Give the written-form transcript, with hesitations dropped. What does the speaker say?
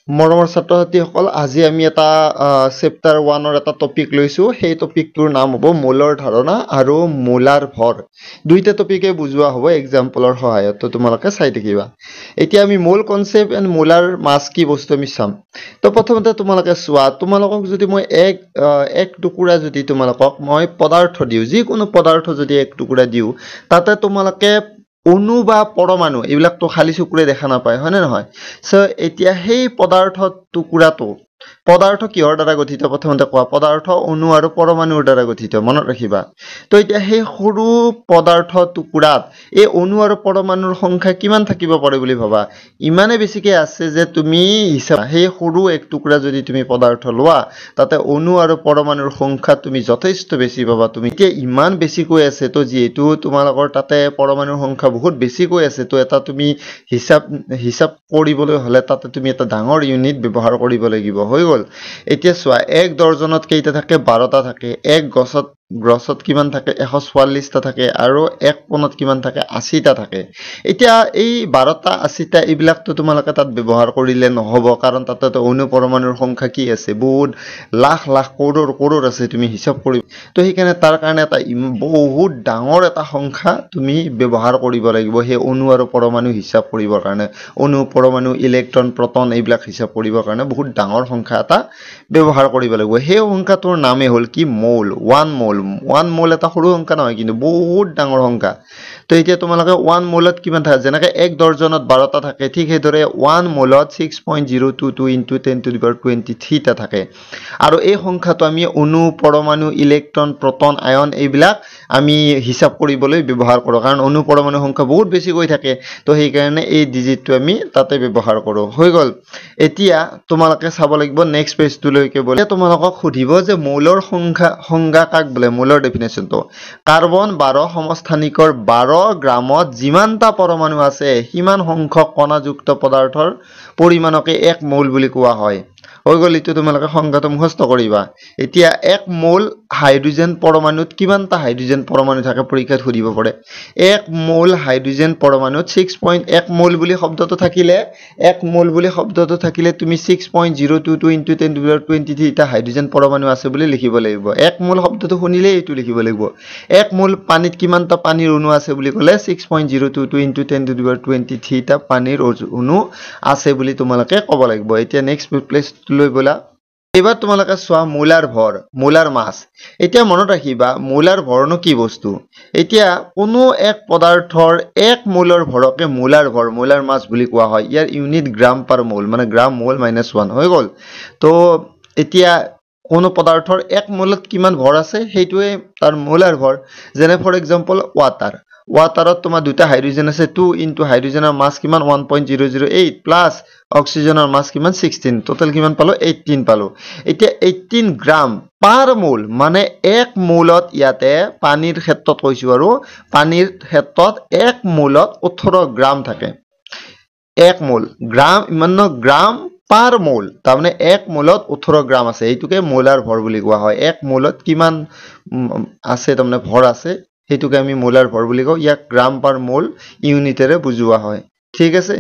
মৰমৰ ছাত্ৰ-ছাত্ৰীসকল আজি আমি এটা চেপ্টাৰ 1 ৰ এটা টপিক লৈছো সেই টপিকটোৰ নাম হ'ব মূলৰ ধাৰণা আৰু মূলাৰ ভৰ দুইটা টপিকে বুজোৱা হ'ব এক্সাম্পলৰ সহায়ত তো তোমালোকে চাই থাকিবা এতিয়া আমি মূল কনসেপ্ট এণ্ড মূলাৰ মাছ কি বস্তু আমি চাম তো প্ৰথমতে তোমালোকে চোৱা তোমালোকক যদি মই এক টুকুৰা যদি তোমালোকক মই পদাৰ্থ দিও যিকোনো পদাৰ্থ যদি এক টুকুৰা দিও তাতে তোমালোকে অণু বা পৰমাণু এইবিলাকতো খালি চকুৰে দেখা নাপায় হয় নে নহয় সো এতিয়া সেই পদাৰ্থ টুকুৰাটো পদাৰ্থ কিহৰ দ্বাৰা গঠিত প্ৰথমতে কোৱা পদাৰ্থ অণু আৰু পৰমাণুৰ দ্বাৰা গঠিত মনত ৰাখিবা তো এতিয়া সেই সৰু পদাৰ্থ টুকুৰাত এই অণু আৰু পৰমাণুৰ সংখ্যা কিমান থাকিব পাৰে বুলি ভাবা ইমানে বেছিকে আছে যে তুমি হিচাপ সেই সৰু এক টুকুৰা যদি তুমি পদাৰ্থ লোৱা তাতে অণু আৰু পৰমাণুৰ সংখ্যা তুমি যথেষ্ট বেছি পাবা তুমি এতিয়া ইমান বেছিকৈ আছে তো যেহেতু তোমালোকৰ তাতে পৰমাণুৰ সংখ্যা বহুত বেছিকৈ আছে তো এটা তুমি হিসাব কৰিবলৈ হলে তাতে তুমি এটা ডাঙৰ ইউনিট ব্যৱহাৰ কৰিব লাগিব হৈ গল এতিয়া চোৱা এক দৰ্জনত কেইটা থাকে 12টা থাকে এক গছত কিমান থাকে 144টা থাকে আৰু এক কোণত কিমান থাকে 80টা থাকে এতিয়া এই 12টা 80টা এইবিলাকতো তোমালোকে তাত ব্যৱহাৰ কৰিলে নহব কাৰণ তাতে তো অণু পৰমাণুৰ সংখ্যা কি আছে বহুত লাখ লাখ কৰোৰ আছে তুমি হিসাব কৰি তো সেইকাৰণে তাৰ কাৰণে এটা বহুত ডাঙৰ এটা সংখ্যা তুমি ব্যৱহাৰ কৰিব লাগিব সেই অণু আৰু পৰমাণু হিসাব কৰিবৰ কাৰণে অণু পৰমাণু ইলেক্ট্ৰন প্ৰটন এইবিলাক হিসাব কৰিবৰ কাৰণে বহুত ডাঙৰ সংখ্যা এটা ব্যৱহাৰ কৰিব লাগিব সেই সংখ্যাটোৰ নামে হ'ল কি মৌল 1 মৌল এটা সৰু সংখ্যা নহয় কিন্তু বহুত ডাঙৰ সংখ্যা তো এতিয়া তোমালোকে 1 মৌলত কিমান থাকে যেনেকৈ এক দৰ্জনত 12টা থাকে ঠিক সেইদৰে 1 মৌলত 6.022 * 1023 টা থাকে আৰু এই সংখ্যাটো আমি অণু পৰমাণু ইলেক্ট্ৰন প্ৰটন আয়ন এইবিলাক আমি হিসাব কৰিবলৈ ব্যৱহাৰ কৰোঁ কাৰণ অণু পৰমাণু সংখ্যা বহুত বেছি হৈ থাকে তো সেই কাৰণে এই ডিজিটটো আমি তাতে ব্যৱহাৰ কৰোঁ হৈ গল এতিয়া তোমালোকে চাব লাগিব নেক্সট পেজটো লৈকে বলে তোমালোকক সুধিব যে মৌলৰ সংজ্ঞা কাক বোলে মৌলৰ ডেফিনেশনটো কাৰ্বন 12 সমস্থানিকৰ 12 গ্ৰামত যিমানটা পৰমাণু আছে সিমান সংখ্যক কণাযুক্ত পদাৰ্থৰ পৰিমাণকে এক মৌল বুলি কোৱা হয় হৈ গল ইটো তোমালোকে সংজ্ঞাটো মুখস্থ কৰিবা এতিয়া এক মৌল হাইড্ৰোজেন পৰমাণুত কিমানটা হাইড্ৰোজেন পৰমাণু থাকে পৰীক্ষাত সুধিব পাৰে এক মৌল হাইড্ৰোজেন পৰমাণুত 6.1 মৌল বুলি শব্দটো থাকিলে তুমি 6.022 * 1023 টা হাইড্ৰোজেন পৰমাণু আছে বুলি লিখিব লাগিব এক মৌল শব্দটো শুনিলে এইটো লিখিব লাগিব এক মৌল পানীত কিমানটা পানীৰ অণু আছে বুলি ক'লে 6.022 * 1023 টা পানীৰ অণু আছে বুলি তোমালোকে ক'ব লাগিব এতিয়া নেক্সট প্লেস লৈ বলা এবাৰ তোমালোকে চোৱা মূলাৰ মাছ এতিয়া মনত ৰাখিবা মূলাৰ ভৰনো কি বস্তু এতিয়া কোনো এক পদাৰ্থৰ এক মূলৰ ভৰকে মূলাৰ মাছ বুলি কোৱা হয় ইয়াৰ ইউনিট গ্ৰাম পাৰ মোল মানে গ্ৰাম মোল -1 হৈ গল তো এতিয়া কোনো পদাৰ্থৰ এক মোলত কিমান ভৰ আছে সেইটোৱে তাৰ মূলাৰ ভৰ যেনে ফৰ এক্সাম্পল ওয়াটাৰত তোমাৰ দুটা হাইড্ৰোজেন আছে 2 ইনটু হাইড্ৰোজেনৰ মাছ কিমান 1.008 প্লাস অক্সিজেনৰ মাছ কিমান 16 টোটাল কিমান পালো 18 পালো এতিয়া 18 গ্ৰাম পাৰ মোল মানে এক মোলত ইয়াতে পানীৰ ক্ষেত্ৰত কৈছো আৰু পানীৰ ক্ষেত্ৰত এক মোলত 18 গ্ৰাম থাকে এক মোল গ্ৰাম ইমান গ্ৰাম পাৰ মোল তাৰমানে এক মোলত 18 গ্ৰাম আছে এইটোকে মোলাৰ ভৰ বুলি কোৱা হয় এক মোলত কিমান আছে তাৰমানে ভৰ আছে সেইটোকে আমি মোলাৰ ভৰ বুলি কওঁ ইয়াক গ্ৰাম পাৰ মোল ইউনিটেৰে বুজোৱা হয় ঠিক আছে